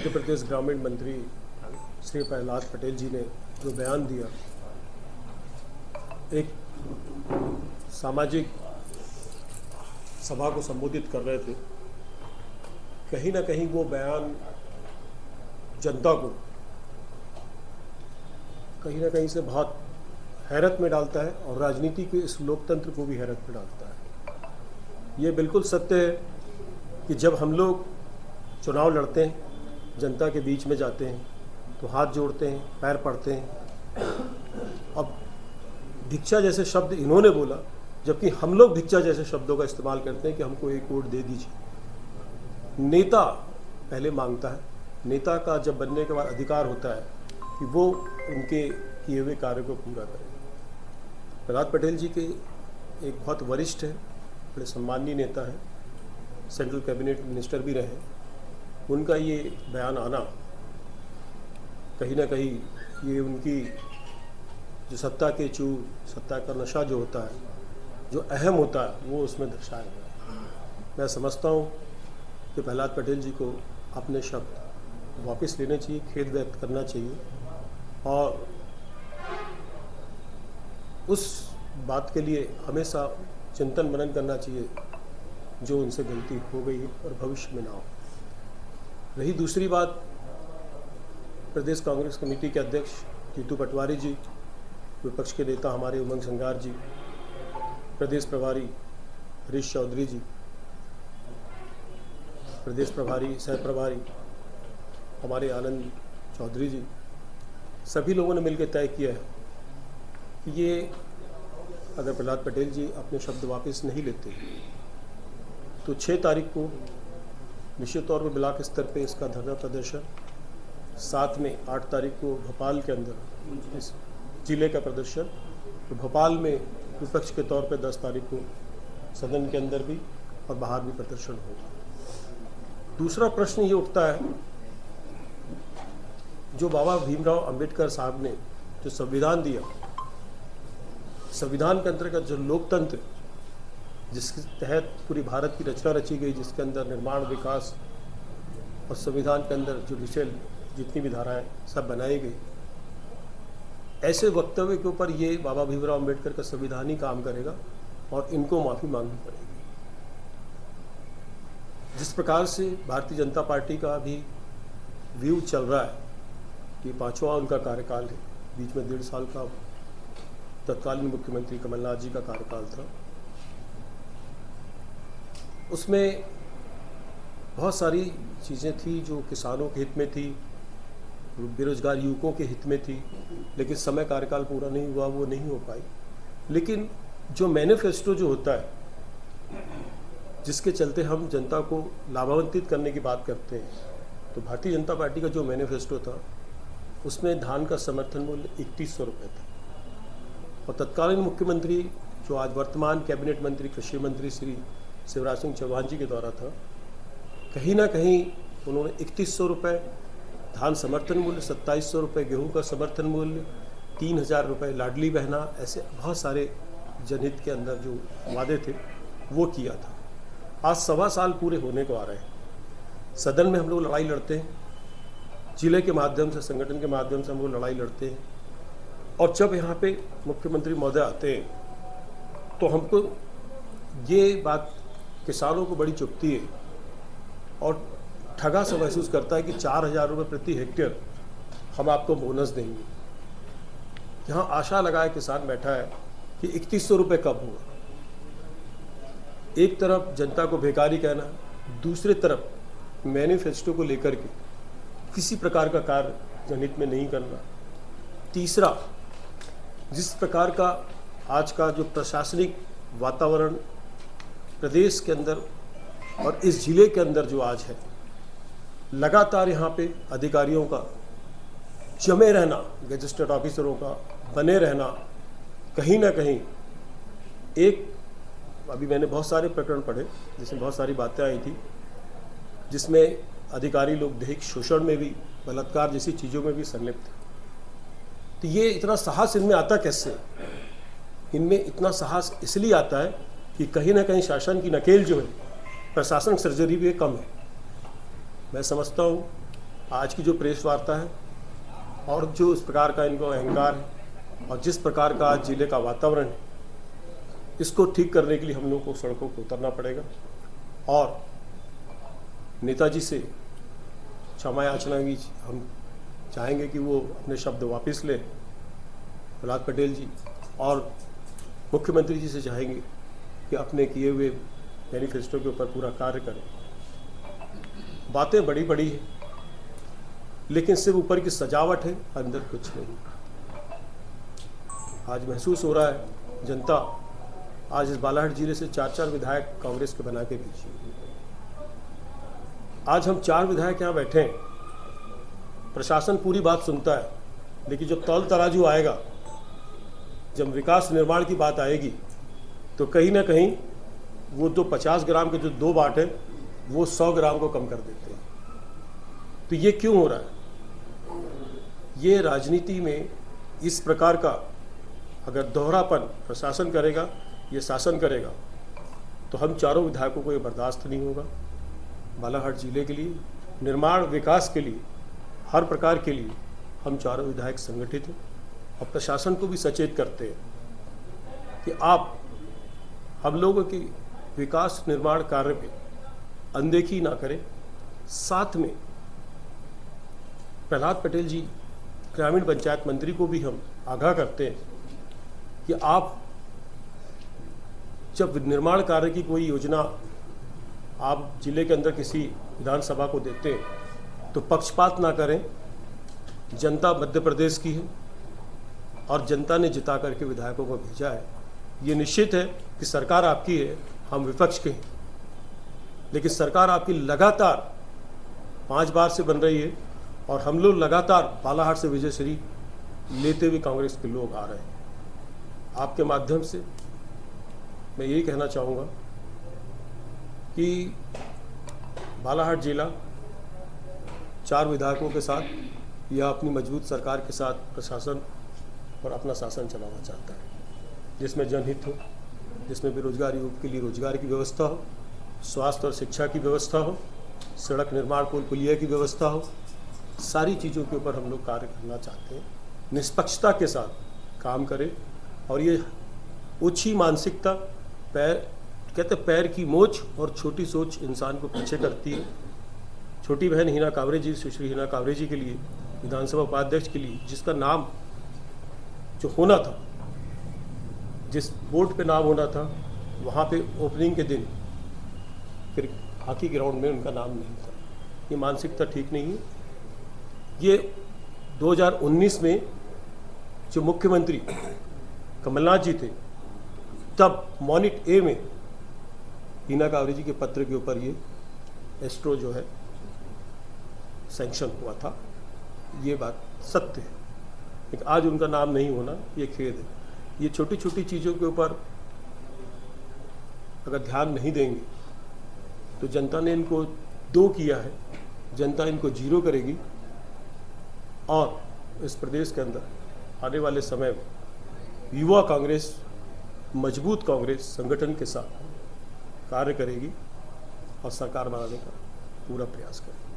मध्य प्रदेश ग्रामीण मंत्री श्री प्रहलाद पटेल जी ने जो बयान दिया, एक सामाजिक सभा को संबोधित कर रहे थे। कहीं ना कहीं वो बयान जनता को कहीं ना कहीं से बहुत हैरत में डालता है और राजनीति के इस लोकतंत्र को भी हैरत में डालता है। ये बिल्कुल सत्य है कि जब हम लोग चुनाव लड़ते हैं, जनता के बीच में जाते हैं तो हाथ जोड़ते हैं, पैर पड़ते हैं। अब भिक्षा जैसे शब्द इन्होंने बोला, जबकि हम लोग भिक्षा जैसे शब्दों का इस्तेमाल करते हैं कि हमको एक वोट दे दीजिए। नेता पहले मांगता है, नेता का जब बनने के बाद अधिकार होता है कि वो उनके किए हुए कार्य को पूरा करे। प्रहलाद पटेल जी के एक बहुत वरिष्ठ है, बड़े सम्मानीय नेता हैं, सेंट्रल कैबिनेट मिनिस्टर भी रहे। उनका ये बयान आना कहीं ना कहीं ये उनकी जो सत्ता के चूर, सत्ता का नशा जो होता है, जो अहम होता है, वो उसमें दर्शाया गया है। मैं समझता हूँ कि प्रहलाद पटेल जी को अपने शब्द वापस लेने चाहिए, खेद व्यक्त करना चाहिए और उस बात के लिए हमेशा चिंतन मनन करना चाहिए जो उनसे गलती हो गई है और भविष्य में ना हो। रही दूसरी बात, प्रदेश कांग्रेस कमेटी के अध्यक्ष जीतू पटवारी जी, विपक्ष के नेता हमारे उमंग संगार जी, प्रदेश प्रभारी हरीश चौधरी जी, प्रदेश प्रभारी सह प्रभारी हमारे आनंद चौधरी जी, सभी लोगों ने मिलकर तय किया है कि ये अगर प्रहलाद पटेल जी अपने शब्द वापस नहीं लेते तो 6 तारीख को निश्चित तौर पर ब्लॉक स्तर पे इसका धरना प्रदर्शन, साथ में 8 तारीख को भोपाल के अंदर इस जिले का प्रदर्शन, तो भोपाल में विपक्ष के तौर पे 10 तारीख को सदन के अंदर भी और बाहर भी प्रदर्शन होगा। दूसरा प्रश्न ये उठता है, जो बाबा भीमराव अंबेडकर साहब ने जो संविधान दिया, संविधान के अंतर्गत जो लोकतंत्र जिसके तहत पूरी भारत की रचना रची गई, जिसके अंदर निर्माण, विकास और संविधान के अंदर जुडिशियल जितनी भी धाराएं सब बनाई गई, ऐसे वक्तव्य के ऊपर ये बाबा भीमराव अंबेडकर का संविधान ही काम करेगा और इनको माफ़ी मांगनी पड़ेगी। जिस प्रकार से भारतीय जनता पार्टी का भी व्यू चल रहा है कि 5वां उनका कार्यकाल है, बीच में 1.5 साल का तत्कालीन मुख्यमंत्री कमलनाथ जी का कार्यकाल था, उसमें बहुत सारी चीज़ें थी जो किसानों के हित में थी, बेरोजगार युवकों के हित में थी, लेकिन समय कार्यकाल पूरा नहीं हुआ, वो नहीं हो पाई। लेकिन जो मैनिफेस्टो जो होता है, जिसके चलते हम जनता को लाभान्वित करने की बात करते हैं, तो भारतीय जनता पार्टी का जो मैनिफेस्टो था उसमें धान का समर्थन मूल्य 3100 रुपये था और तत्कालीन मुख्यमंत्री जो आज वर्तमान कैबिनेट मंत्री कृषि मंत्री श्री शिवराज सिंह चौहान जी के द्वारा था, कहीं ना कहीं उन्होंने 3100 रुपये धान समर्थन मूल्य, 2700 रुपये गेहूँ का समर्थन मूल्य, 3000 रुपये लाडली बहना, ऐसे बहुत सारे जनहित के अंदर जो वादे थे वो किया था। आज 1.25 साल पूरे होने को आ रहे हैं। सदन में हम लोग लड़ाई लड़ते हैं, जिले के माध्यम से, संगठन के माध्यम से हम लोग लड़ाई लड़ते हैं, और जब यहाँ पे मुख्यमंत्री महोदय आते हैं तो हमको ये बात किसानों को बड़ी चुभती है और ठगा सा महसूस करता है कि 4000 रुपये प्रति हेक्टेयर हम आपको बोनस देंगे। यहाँ आशा लगाए किसान बैठा है कि 3100 रुपये कब होगा। एक तरफ जनता को बेकारी कहना, दूसरी तरफ मैनिफेस्टो को लेकर के किसी प्रकार का कार्य जनहित में नहीं करना। तीसरा, जिस प्रकार का आज का जो प्रशासनिक वातावरण प्रदेश के अंदर और इस जिले के अंदर जो आज है, लगातार यहाँ पे अधिकारियों का जमे रहना, गैजेटेड ऑफिसरों का बने रहना, कहीं ना कहीं एक, अभी मैंने बहुत सारे प्रकरण पढ़े जिसमें बहुत सारी बातें आई थी, जिसमें अधिकारी लोग दैहिक शोषण में भी, बलात्कार जैसी चीज़ों में भी संलिप्त थे। तो ये इतना साहस इनमें आता कैसे? इनमें इतना साहस इसलिए आता है कि कहीं ना कहीं शासन की नकेल जो है, प्रशासन सर्जरी भी कम है। मैं समझता हूँ आज की जो प्रेस वार्ता है और जो इस प्रकार का इनको अहंकार है और जिस प्रकार का आज जिले का वातावरण है, इसको ठीक करने के लिए हम लोगों को सड़कों पर उतरना पड़ेगा और नेताजी से क्षमा याचना की हम चाहेंगे कि वो अपने शब्द वापस लें, प्रहलाद पटेल जी, और मुख्यमंत्री जी से चाहेंगे कि अपने किए हुए मैनिफेस्टो के ऊपर पूरा कार्य करें। बातें बड़ी बड़ी हैं, लेकिन सिर्फ ऊपर की सजावट है, अंदर कुछ नहीं। आज महसूस हो रहा है जनता आज इस बालाघाट जिले से 4-4 विधायक कांग्रेस के बना के भेजी। आज हम 4 विधायक यहाँ बैठे हैं, प्रशासन पूरी बात सुनता है, लेकिन जब तौल तराजू आएगा, जब विकास निर्माण की बात आएगी, तो कहीं ना कहीं वो 50 ग्राम के जो 2 बाट है वो 100 ग्राम को कम कर देते हैं। तो ये क्यों हो रहा है? ये राजनीति में इस प्रकार का अगर दोहरापन प्रशासन करेगा, ये शासन करेगा, तो हम चारों विधायकों को ये बर्दाश्त नहीं होगा। बालाघाट जिले के लिए, निर्माण विकास के लिए, हर प्रकार के लिए हम चारों विधायक संगठित हैं और प्रशासन को भी सचेत करते हैं कि आप हम लोगों की विकास निर्माण कार्य पे अनदेखी ना करें। साथ में प्रहलाद पटेल जी ग्रामीण पंचायत मंत्री को भी हम आगाह करते हैं कि आप जब निर्माण कार्य की कोई योजना आप जिले के अंदर किसी विधानसभा को देते हैं तो पक्षपात ना करें। जनता मध्य प्रदेश की है और जनता ने जिता करके विधायकों को भेजा है। ये निश्चित है कि सरकार आपकी है, हम विपक्ष के हैं, लेकिन सरकार आपकी लगातार 5 बार से बन रही है और हम लोग लगातार बालाघाट से विजयश्री लेते हुए कांग्रेस के लोग आ रहे हैं। आपके माध्यम से मैं यही कहना चाहूँगा कि बालाघाट जिला 4 विधायकों के साथ या अपनी मजबूत सरकार के साथ प्रशासन और अपना शासन चलाना चाहता है, जिसमें जनहित हो, जिसमें बेरोजगार युवक के लिए रोजगार की व्यवस्था हो, स्वास्थ्य और शिक्षा की व्यवस्था हो, सड़क निर्माण पुल पुलिया की व्यवस्था हो। सारी चीज़ों के ऊपर हम लोग कार्य करना चाहते हैं, निष्पक्षता के साथ काम करें। और ये ऊंची मानसिकता पैर की मोच और छोटी सोच इंसान को पीछे करती है। छोटी बहन हिना कावरे जी, सुश्री हिना कावरे जी के लिए, विधानसभा उपाध्यक्ष के लिए, जिसका नाम जो होना था, जिस बोर्ड पे नाम होना था, वहाँ पे ओपनिंग के दिन फिर हॉकी ग्राउंड में उनका नाम नहीं था। ये मानसिकता ठीक नहीं है। ये 2019 में जो मुख्यमंत्री कमलनाथ जी थे, तब मॉनिट ए में हिना कावरे जी के पत्र के ऊपर ये एस्ट्रो जो है सैंक्शन हुआ था। ये बात सत्य है, लेकिन आज उनका नाम नहीं होना ये खेद है। ये छोटी छोटी चीज़ों के ऊपर अगर ध्यान नहीं देंगे तो जनता ने इनको 2 किया है, जनता इनको 0 करेगी और इस प्रदेश के अंदर आने वाले समय में युवा कांग्रेस मजबूत कांग्रेस संगठन के साथ कार्य करेगी और सरकार बनाने का पूरा प्रयास करेगी।